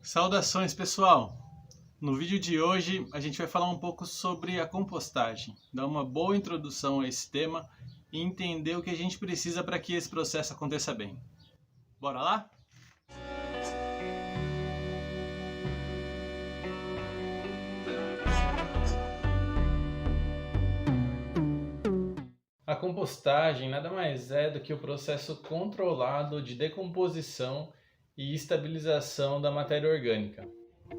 Saudações, pessoal! No vídeo de hoje a gente vai falar um pouco sobre a compostagem, dar uma boa introdução a esse tema e entender o que a gente precisa para que esse processo aconteça bem. Bora lá? A compostagem nada mais é do que o processo controlado de decomposição e estabilização da matéria orgânica.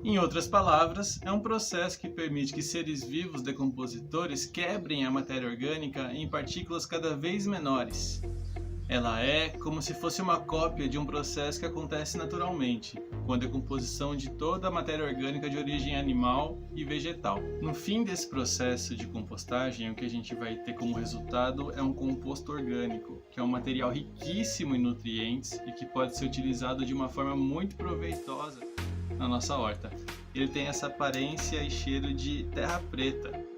Em outras palavras, é um processo que permite que seres vivos decompositores quebrem a matéria orgânica em partículas cada vez menores. Ela é como se fosse uma cópia de um processo que acontece naturalmente, com a decomposição de toda a matéria orgânica de origem animal e vegetal. No fim desse processo de compostagem, o que a gente vai ter como resultado é um composto orgânico, que é um material riquíssimo em nutrientes e que pode ser utilizado de uma forma muito proveitosa na nossa horta. Ele tem essa aparência e cheiro de terra preta.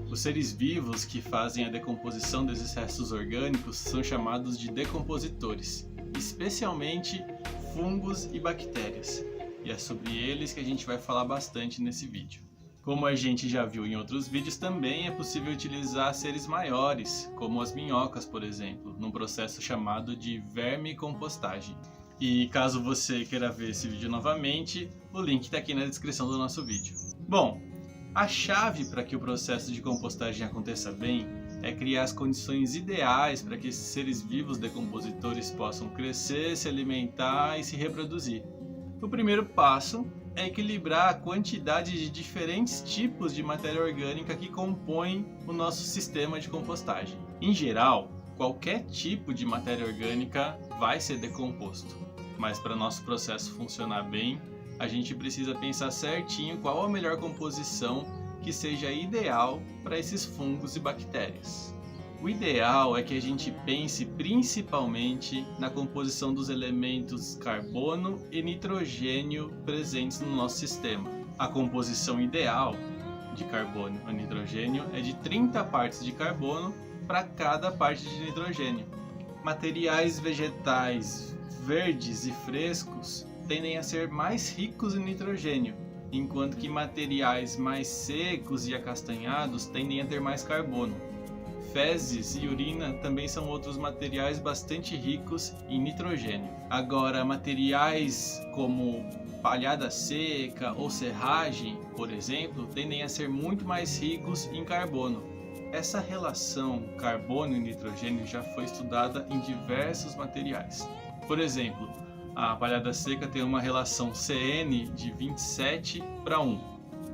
Os seres vivos que fazem a decomposição desses restos orgânicos são chamados de decompositores, especialmente fungos e bactérias, e é sobre eles que a gente vai falar bastante nesse vídeo. Como a gente já viu em outros vídeos, também é possível utilizar seres maiores, como as minhocas, por exemplo, num processo chamado de vermicompostagem. E caso você queira ver esse vídeo novamente, o link está aqui na descrição do nosso vídeo. Bom, a chave para que o processo de compostagem aconteça bem é criar as condições ideais para que esses seres vivos decompositores possam crescer, se alimentar e se reproduzir. O primeiro passo é equilibrar a quantidade de diferentes tipos de matéria orgânica que compõem o nosso sistema de compostagem. Em geral, qualquer tipo de matéria orgânica vai ser decomposto, mas para nosso processo funcionar bem, a gente precisa pensar certinho qual a melhor composição que seja ideal para esses fungos e bactérias. O ideal é que a gente pense principalmente na composição dos elementos carbono e nitrogênio presentes no nosso sistema. A composição ideal de carbono e nitrogênio é de 30 partes de carbono para cada parte de nitrogênio. Materiais vegetais verdes e frescos tendem a ser mais ricos em nitrogênio, enquanto que materiais mais secos e acastanhados tendem a ter mais carbono. Fezes e urina também são outros materiais bastante ricos em nitrogênio. Agora, materiais como palhada seca ou serragem, por exemplo, tendem a ser muito mais ricos em carbono. Essa relação carbono e nitrogênio já foi estudada em diversos materiais. Por exemplo, a palhada seca tem uma relação CN de 27:1.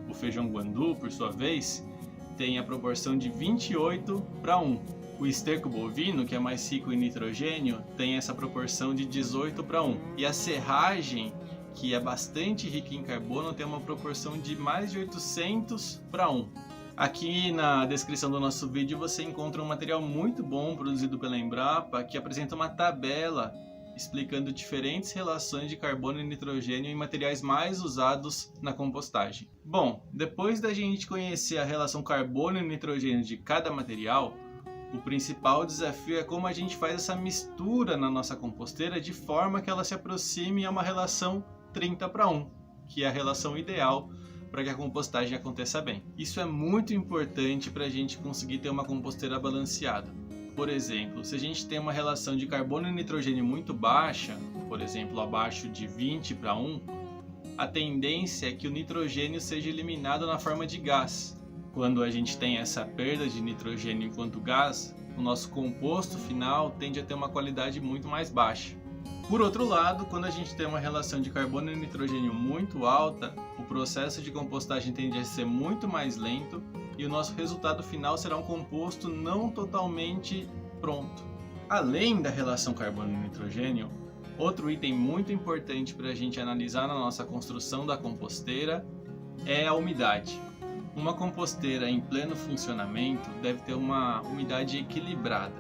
O feijão guandu, por sua vez, tem a proporção de 28:1. O esterco bovino, que é mais rico em nitrogênio, tem essa proporção de 18:1. E a serragem, que é bastante rica em carbono, tem uma proporção de mais de 800:1. Aqui na descrição do nosso vídeo você encontra um material muito bom produzido pela Embrapa que apresenta uma tabela explicando diferentes relações de carbono e nitrogênio em materiais mais usados na compostagem. Bom, depois da gente conhecer a relação carbono e nitrogênio de cada material, o principal desafio é como a gente faz essa mistura na nossa composteira de forma que ela se aproxime a uma relação 30:1, que é a relação ideal para que a compostagem aconteça bem. Isso é muito importante para a gente conseguir ter uma composteira balanceada. Por exemplo, se a gente tem uma relação de carbono e nitrogênio muito baixa, por exemplo, abaixo de 20:1, a tendência é que o nitrogênio seja eliminado na forma de gás. Quando a gente tem essa perda de nitrogênio enquanto gás, o nosso composto final tende a ter uma qualidade muito mais baixa. Por outro lado, quando a gente tem uma relação de carbono e nitrogênio muito alta, o processo de compostagem tende a ser muito mais lento e o nosso resultado final será um composto não totalmente pronto. Além da relação carbono e nitrogênio, outro item muito importante para a gente analisar na nossa construção da composteira é a umidade. Uma composteira em pleno funcionamento deve ter uma umidade equilibrada.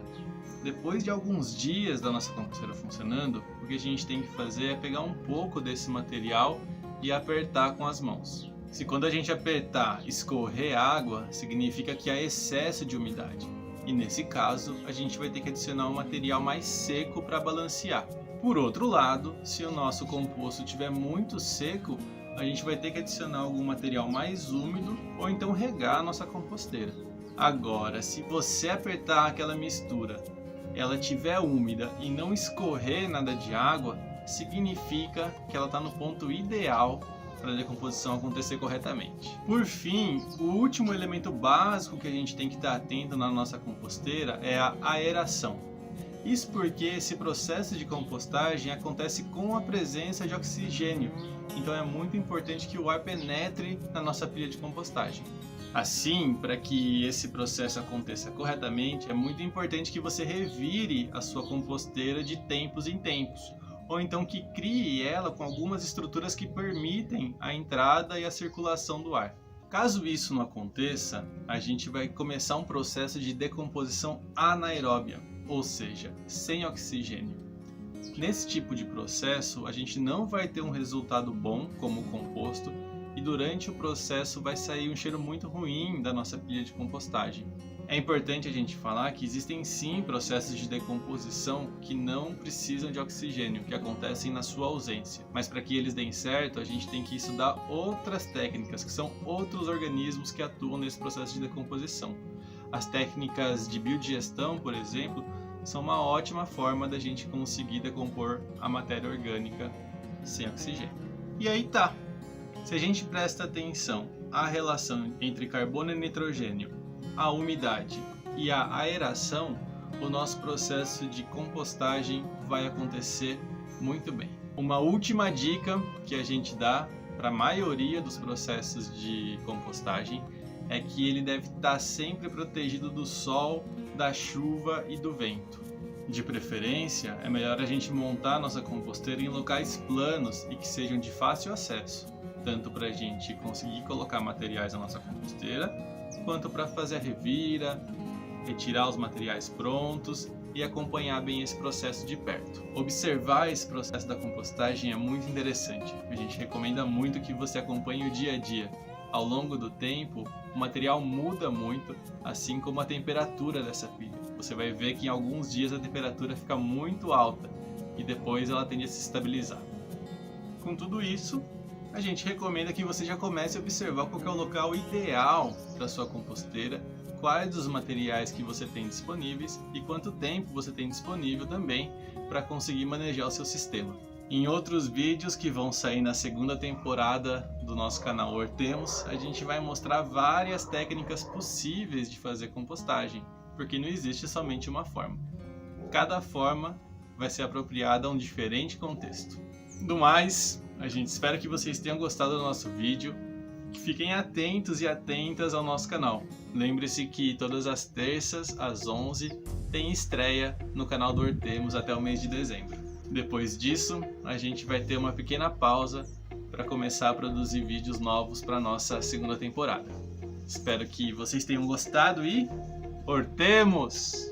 Depois de alguns dias da nossa composteira funcionando, o que a gente tem que fazer é pegar um pouco desse material e apertar com as mãos. Se quando a gente apertar escorrer água, significa que há excesso de umidade. E nesse caso, a gente vai ter que adicionar um material mais seco para balancear. Por outro lado, se o nosso composto estiver muito seco, a gente vai ter que adicionar algum material mais úmido ou então regar a nossa composteira. Agora, se você apertar aquela mistura, ela estiver úmida e não escorrer nada de água, significa que ela está no ponto ideal para a decomposição acontecer corretamente. Por fim, o último elemento básico que a gente tem que estar atento na nossa composteira é a aeração. Isso porque esse processo de compostagem acontece com a presença de oxigênio, então é muito importante que o ar penetre na nossa pilha de compostagem. Assim, para que esse processo aconteça corretamente, é muito importante que você revire a sua composteira de tempos em tempos, ou então que crie ela com algumas estruturas que permitem a entrada e a circulação do ar. Caso isso não aconteça, a gente vai começar um processo de decomposição anaeróbia, ou seja, sem oxigênio. Nesse tipo de processo, a gente não vai ter um resultado bom como o composto e durante o processo vai sair um cheiro muito ruim da nossa pilha de compostagem. É importante a gente falar que existem sim processos de decomposição que não precisam de oxigênio, que acontecem na sua ausência. Mas para que eles deem certo, a gente tem que estudar outras técnicas, que são outros organismos que atuam nesse processo de decomposição. As técnicas de biodigestão, por exemplo, são uma ótima forma da gente conseguir decompor a matéria orgânica sem oxigênio. E aí tá! Se a gente presta atenção à relação entre carbono e nitrogênio, a umidade e a aeração, o nosso processo de compostagem vai acontecer muito bem. Uma última dica que a gente dá para a maioria dos processos de compostagem é que ele deve estar sempre protegido do sol, da chuva e do vento. De preferência, é melhor a gente montar nossa composteira em locais planos e que sejam de fácil acesso, tanto para a gente conseguir colocar materiais na nossa composteira, quanto para fazer a revira, retirar os materiais prontos e acompanhar bem esse processo de perto. Observar esse processo da compostagem é muito interessante. A gente recomenda muito que você acompanhe o dia a dia. Ao longo do tempo, o material muda muito, assim como a temperatura dessa pilha. Você vai ver que em alguns dias a temperatura fica muito alta e depois ela tende a se estabilizar. Com tudo isso, a gente recomenda que você já comece a observar qual é o local ideal da sua composteira, quais os materiais que você tem disponíveis e quanto tempo você tem disponível também para conseguir manejar o seu sistema. Em outros vídeos que vão sair na segunda temporada do nosso canal Hortemos, a gente vai mostrar várias técnicas possíveis de fazer compostagem, porque não existe somente uma forma. Cada forma vai ser apropriada a um diferente contexto. Do mais, a gente espera que vocês tenham gostado do nosso vídeo, que fiquem atentos e atentas ao nosso canal. Lembre-se que todas as terças, às 11, tem estreia no canal do Hortemos até o mês de dezembro. Depois disso, a gente vai ter uma pequena pausa para começar a produzir vídeos novos para a nossa segunda temporada. Espero que vocês tenham gostado e Hortemos!